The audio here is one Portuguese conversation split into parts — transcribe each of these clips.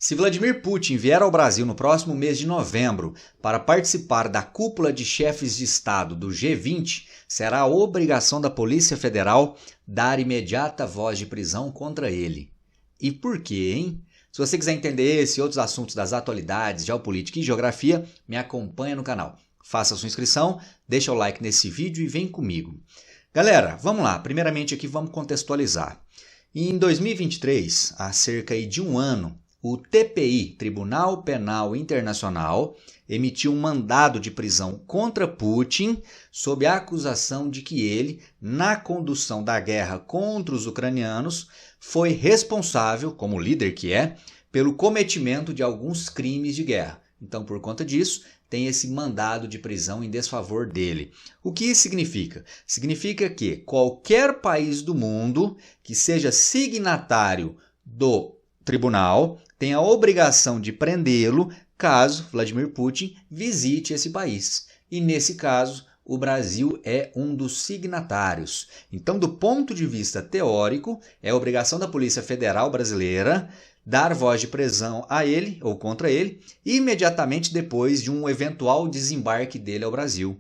Se Vladimir Putin vier ao Brasil no próximo mês de novembro para participar da cúpula de chefes de Estado do G20, será obrigação da Polícia Federal dar imediata voz de prisão contra ele. E por quê, hein? Se você quiser entender esse e outros assuntos das atualidades, geopolítica e geografia, me acompanha no canal. Faça sua inscrição, deixa o like nesse vídeo e vem comigo. Galera, vamos lá. Primeiramente aqui vamos contextualizar. Em 2023, há cerca de um ano, o TPI, Tribunal Penal Internacional, emitiu um mandado de prisão contra Putin sob a acusação de que ele, na condução da guerra contra os ucranianos, foi responsável, como líder que é, pelo cometimento de alguns crimes de guerra. Então, por conta disso, tem esse mandado de prisão em desfavor dele. O que isso significa? Significa que qualquer país do mundo que seja signatário do tribunal tem a obrigação de prendê-lo caso Vladimir Putin visite esse país. E nesse caso, o Brasil é um dos signatários. Então, do ponto de vista teórico, é obrigação da Polícia Federal brasileira dar voz de prisão a ele ou contra ele imediatamente depois de um eventual desembarque dele ao Brasil.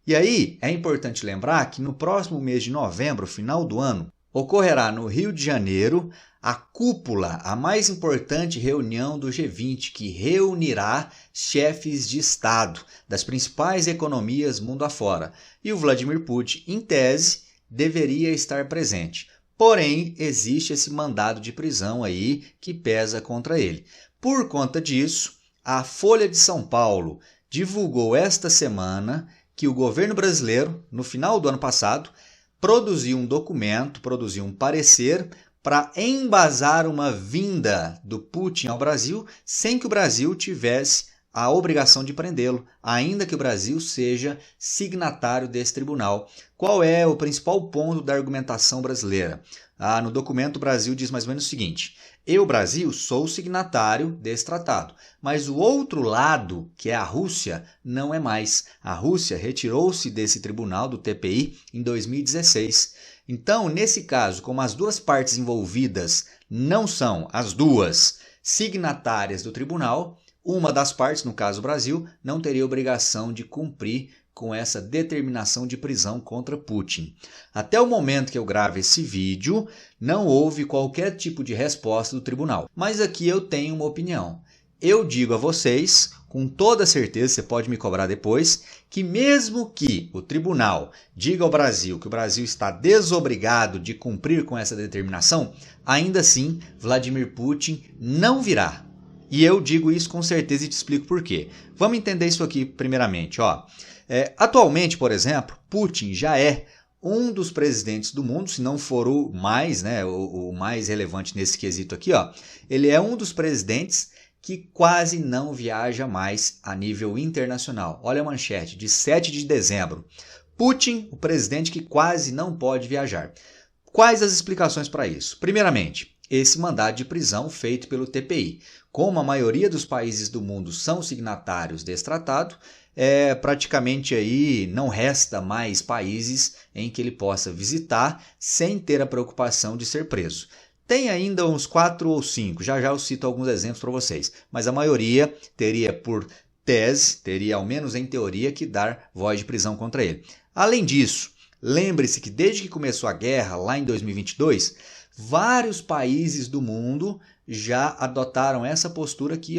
E aí, é importante lembrar que no próximo mês de novembro, final do ano, ocorrerá no Rio de Janeiro a cúpula, a mais importante reunião do G20, que reunirá chefes de Estado das principais economias mundo afora. E o Vladimir Putin, em tese, deveria estar presente. Porém, existe esse mandado de prisão aí que pesa contra ele. Por conta disso, a Folha de São Paulo divulgou esta semana que o governo brasileiro, no final do ano passado, produziu um documento, produziu um parecer para embasar uma vinda do Putin ao Brasil sem que o Brasil tivesse a obrigação de prendê-lo, ainda que o Brasil seja signatário desse tribunal. Qual é o principal ponto da argumentação brasileira? No documento o Brasil diz mais ou menos o seguinte: eu, Brasil, sou signatário desse tratado, mas o outro lado, que é a Rússia, não é mais. A Rússia retirou-se desse tribunal do TPI em 2016. Então, nesse caso, como as duas partes envolvidas não são as duas signatárias do tribunal, uma das partes, no caso o Brasil, não teria obrigação de cumprir com essa determinação de prisão contra Putin. Até o momento que eu gravo esse vídeo, não houve qualquer tipo de resposta do tribunal. Mas aqui eu tenho uma opinião. Eu digo a vocês, com toda certeza, você pode me cobrar depois, que mesmo que o tribunal diga ao Brasil que o Brasil está desobrigado de cumprir com essa determinação, ainda assim, Vladimir Putin não virá. E eu digo isso com certeza e te explico por quê. Vamos entender isso aqui primeiramente. Atualmente, por exemplo, Putin já é um dos presidentes do mundo, se não for o mais, o mais relevante nesse quesito aqui. Ele é um dos presidentes que quase não viaja mais a nível internacional. Olha a manchete, de 7 de dezembro. Putin, o presidente que quase não pode viajar. Quais as explicações para isso? Primeiramente, esse mandado de prisão feito pelo TPI. Como a maioria dos países do mundo são signatários desse tratado, praticamente aí não resta mais países em que ele possa visitar sem ter a preocupação de ser preso. Tem ainda uns 4 ou 5, já eu cito alguns exemplos para vocês, mas a maioria teria por tese, teria ao menos em teoria que dar voz de prisão contra ele. Além disso, lembre-se que desde que começou a guerra, lá em 2022, vários países do mundo já adotaram essa postura aqui.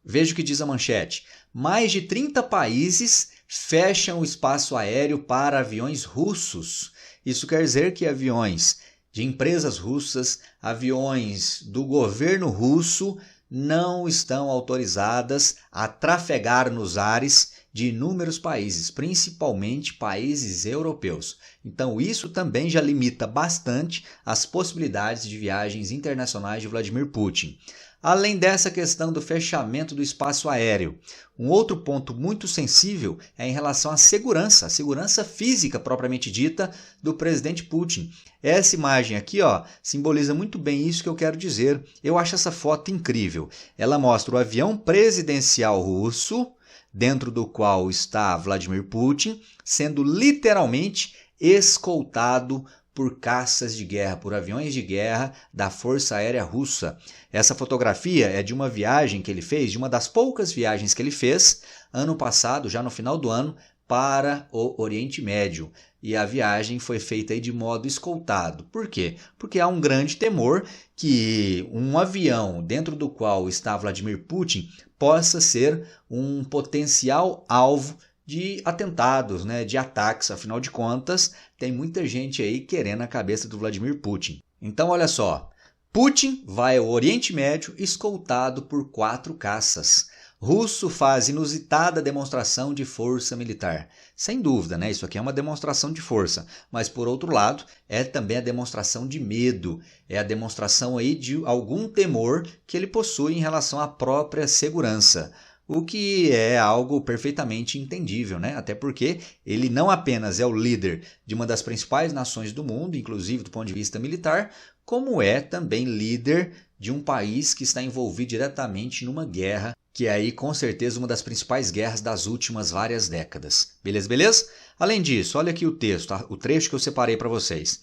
Veja o que diz a manchete. Mais de 30 países fecham o espaço aéreo para aviões russos. Isso quer dizer que aviões de empresas russas, aviões do governo russo não estão autorizadas a trafegar nos ares de inúmeros países, principalmente países europeus. Então isso também já limita bastante as possibilidades de viagens internacionais de Vladimir Putin. Além dessa questão do fechamento do espaço aéreo, um outro ponto muito sensível é em relação à segurança, a segurança física propriamente dita do presidente Putin. Essa imagem aqui, simboliza muito bem isso que eu quero dizer. Eu acho essa foto incrível. Ela mostra o avião presidencial russo, dentro do qual está Vladimir Putin, sendo literalmente escoltado por caças de guerra, por aviões de guerra da Força Aérea Russa. Essa fotografia é de uma viagem que ele fez, de uma das poucas viagens que ele fez ano passado, já no final do ano, para o Oriente Médio. E a viagem foi feita aí de modo escoltado. Por quê? Porque há um grande temor que um avião dentro do qual está Vladimir Putin possa ser um potencial alvo de atentados, né, de ataques. Afinal de contas, tem muita gente aí querendo a cabeça do Vladimir Putin. Então, olha só, Putin vai ao Oriente Médio escoltado por 4 caças. Russo faz inusitada demonstração de força militar. Sem dúvida, né? Isso aqui é uma demonstração de força, mas por outro lado, é também a demonstração de medo, é a demonstração aí de algum temor que ele possui em relação à própria segurança. O que é algo perfeitamente entendível, né? Até porque ele não apenas é o líder de uma das principais nações do mundo, inclusive do ponto de vista militar, como é também líder de um país que está envolvido diretamente numa guerra, que é aí com certeza uma das principais guerras das últimas várias décadas. Beleza, beleza? Além disso, olha aqui o texto, tá? O trecho que eu separei para vocês.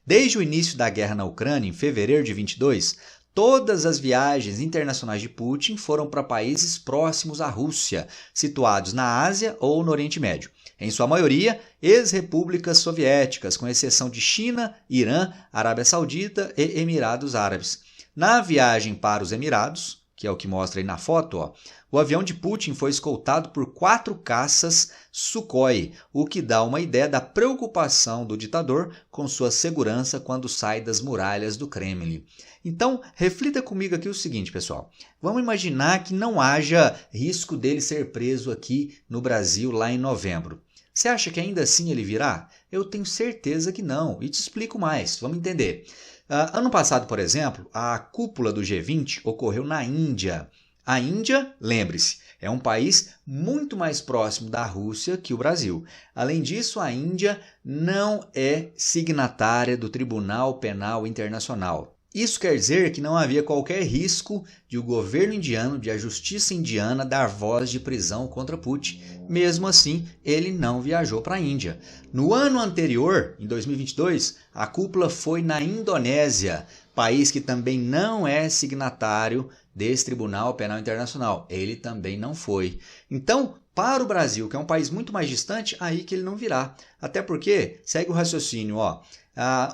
Desde o início da guerra na Ucrânia, em fevereiro de 22, todas as viagens internacionais de Putin foram para países próximos à Rússia, situados na Ásia ou no Oriente Médio. Em sua maioria, ex-repúblicas soviéticas, com exceção de China, Irã, Arábia Saudita e Emirados Árabes. Na viagem para os Emirados, que é o que mostra aí na foto, ó, o avião de Putin foi escoltado por 4 caças Sukhoi, o que dá uma ideia da preocupação do ditador com sua segurança quando sai das muralhas do Kremlin. Então, reflita comigo aqui o seguinte, pessoal. Vamos imaginar que não haja risco dele ser preso aqui no Brasil lá em novembro. Você acha que ainda assim ele virá? Eu tenho certeza que não, e te explico mais. Vamos entender. Ano passado, por exemplo, a cúpula do G20 ocorreu na Índia. A Índia, lembre-se, é um país muito mais próximo da Rússia que o Brasil. Além disso, a Índia não é signatária do Tribunal Penal Internacional. Isso quer dizer que não havia qualquer risco de o governo indiano, de a justiça indiana, dar voz de prisão contra Putin. Mesmo assim, ele não viajou para a Índia. No ano anterior, em 2022, a cúpula foi na Indonésia, país que também não é signatário desse Tribunal Penal Internacional. Ele também não foi. Então, para o Brasil, que é um país muito mais distante, aí que ele não virá. Até porque, segue o raciocínio, ó.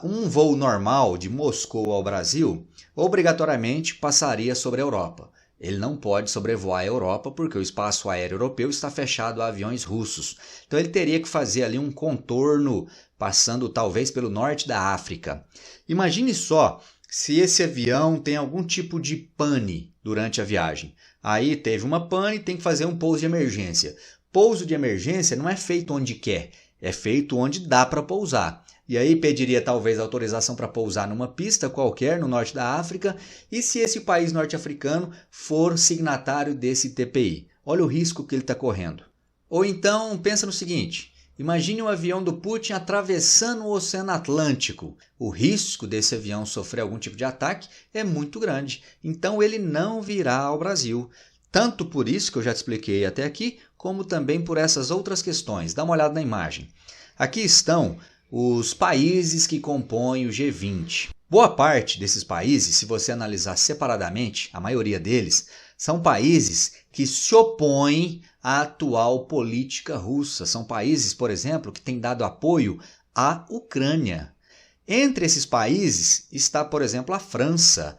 Um voo normal de Moscou ao Brasil obrigatoriamente passaria sobre a Europa. Ele não pode sobrevoar a Europa porque o espaço aéreo europeu está fechado a aviões russos. Então ele teria que fazer ali um contorno passando talvez pelo norte da África. Imagine só se esse avião tem algum tipo de pane durante a viagem. Aí teve uma pane e tem que fazer um pouso de emergência. Pouso de emergência não é feito onde quer, é feito onde dá para pousar. E aí pediria talvez autorização para pousar numa pista qualquer no norte da África, e se esse país norte-africano for signatário desse TPI. Olha o risco que ele está correndo. Ou então, pensa no seguinte, imagine um avião do Putin atravessando o Oceano Atlântico. O risco desse avião sofrer algum tipo de ataque é muito grande, então ele não virá ao Brasil. Tanto por isso que eu já te expliquei até aqui, como também por essas outras questões. Dá uma olhada na imagem. Aqui estão os países que compõem o G20. Boa parte desses países, se você analisar separadamente, a maioria deles, são países que se opõem à atual política russa. São países, por exemplo, que têm dado apoio à Ucrânia. Entre esses países está, por exemplo, a França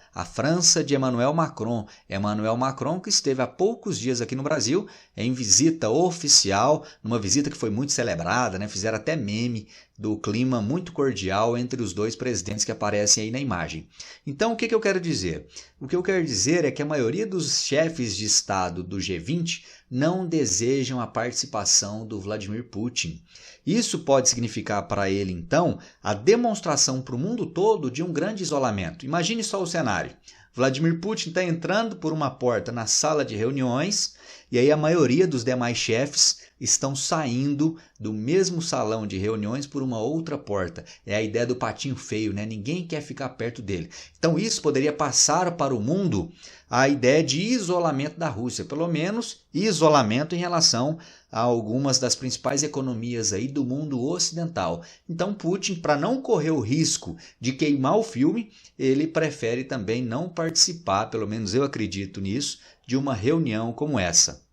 de Emmanuel Macron. Emmanuel Macron que esteve há poucos dias aqui no Brasil em visita oficial, numa visita que foi muito celebrada, né? Fizeram até meme do clima muito cordial entre os dois presidentes que aparecem aí na imagem. Então, o que eu quero dizer? O que eu quero dizer é que a maioria dos chefes de Estado do G20 não desejam a participação do Vladimir Putin. Isso pode significar para ele, então, a demonstração para o mundo todo de um grande isolamento. Imagine só o cenário. Vladimir Putin está entrando por uma porta na sala de reuniões e aí a maioria dos demais chefes estão saindo do mesmo salão de reuniões por uma outra porta. É a ideia do patinho feio, né? Ninguém quer ficar perto dele. Então isso poderia passar para o mundo a ideia de isolamento da Rússia, pelo menos isolamento em relação a algumas das principais economias aí do mundo ocidental. Então Putin, para não correr o risco de queimar o filme, ele prefere também não participar, pelo menos eu acredito nisso, de uma reunião como essa.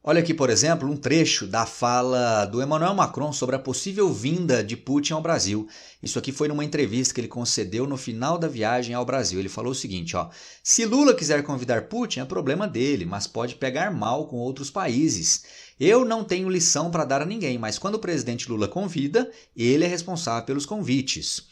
Olha aqui, por exemplo, um trecho da fala do Emmanuel Macron sobre a possível vinda de Putin ao Brasil. Isso aqui foi numa entrevista que ele concedeu no final da viagem ao Brasil. Ele falou o seguinte, ó: se Lula quiser convidar Putin, é problema dele, mas pode pegar mal com outros países. Eu não tenho lição para dar a ninguém, mas quando o presidente Lula convida, ele é responsável pelos convites.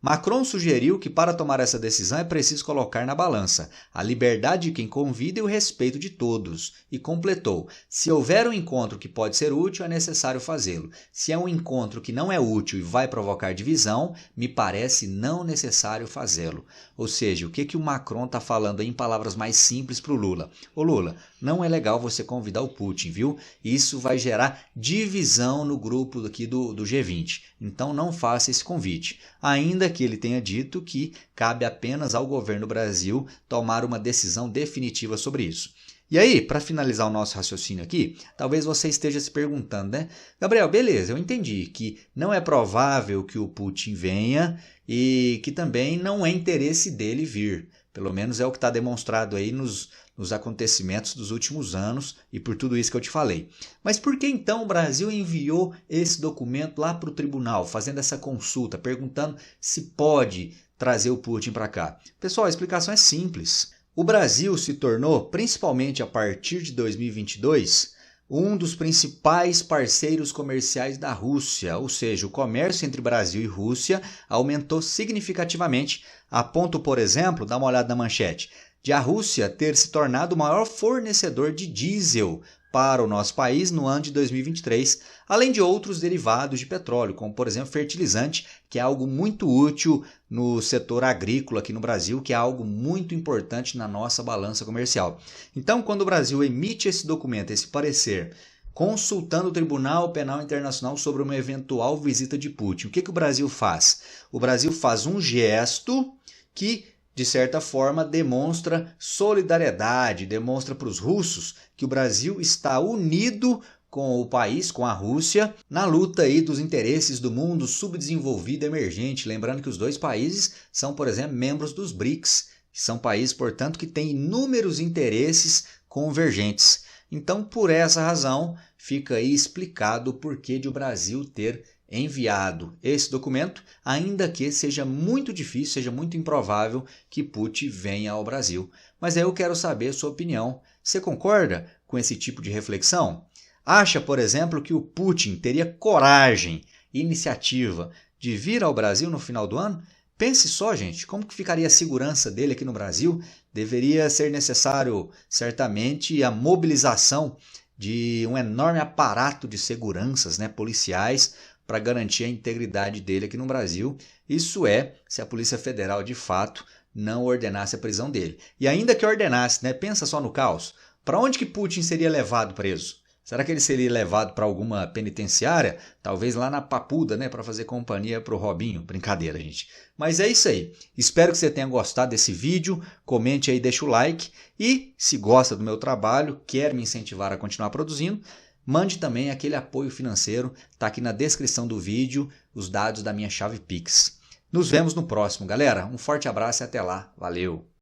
Macron sugeriu que para tomar essa decisão é preciso colocar na balança a liberdade de quem convida e o respeito de todos. E completou: se houver um encontro que pode ser útil, é necessário fazê-lo. Se é um encontro que não é útil e vai provocar divisão, me parece não necessário fazê-lo. Ou seja, o que o Macron está falando aí em palavras mais simples para o Lula? Ô Lula, não é legal você convidar o Putin, viu? Isso vai gerar divisão no grupo aqui do G20. Então não faça esse convite. Ainda que ele tenha dito que cabe apenas ao governo do Brasil tomar uma decisão definitiva sobre isso. E aí, para finalizar o nosso raciocínio aqui, talvez você esteja se perguntando, né? Gabriel, beleza, eu entendi que não é provável que o Putin venha e que também não é interesse dele vir. Pelo menos é o que está demonstrado aí nos acontecimentos dos últimos anos e por tudo isso que eu te falei. Mas por que então o Brasil enviou esse documento lá para o tribunal, fazendo essa consulta, perguntando se pode trazer o Putin para cá? Pessoal, a explicação é simples. O Brasil se tornou, principalmente a partir de 2022, um dos principais parceiros comerciais da Rússia, ou seja, o comércio entre Brasil e Rússia aumentou significativamente, a ponto, por exemplo, dá uma olhada na manchete, de a Rússia ter se tornado o maior fornecedor de diesel para o nosso país no ano de 2023, além de outros derivados de petróleo, como por exemplo fertilizante, que é algo muito útil no setor agrícola aqui no Brasil, que é algo muito importante na nossa balança comercial. Então, quando o Brasil emite esse documento, esse parecer, consultando o Tribunal Penal Internacional sobre uma eventual visita de Putin, o que o Brasil faz? O Brasil faz um gesto que, de certa forma, demonstra solidariedade, demonstra para os russos que o Brasil está unido com o país, com a Rússia, na luta aí dos interesses do mundo subdesenvolvido e emergente. Lembrando que os dois países são, por exemplo, membros dos BRICS, que são países, portanto, que têm inúmeros interesses convergentes. Então, por essa razão, fica aí explicado o porquê de o Brasil ter enviado esse documento, ainda que seja muito difícil, seja muito improvável que Putin venha ao Brasil. Mas aí eu quero saber a sua opinião. Você concorda com esse tipo de reflexão? Acha, por exemplo, que o Putin teria coragem e iniciativa de vir ao Brasil no final do ano? Pense só, gente, como que ficaria a segurança dele aqui no Brasil? Deveria ser necessário, certamente, a mobilização de um enorme aparato de seguranças, né, policiais, para garantir a integridade dele aqui no Brasil. Isso é, se a Polícia Federal de fato não ordenasse a prisão dele. E ainda que ordenasse, né, pensa só no caos. Para onde que Putin seria levado preso? Será que ele seria levado para alguma penitenciária? Talvez lá na Papuda, né, para fazer companhia para o Robinho. Brincadeira, gente. Mas é isso aí. Espero que você tenha gostado desse vídeo. Comente aí, deixa o like. E se gosta do meu trabalho, quer me incentivar a continuar produzindo, mande também aquele apoio financeiro. Está aqui na descrição do vídeo os dados da minha chave Pix. Nos vemos no próximo, galera. Um forte abraço e até lá. Valeu!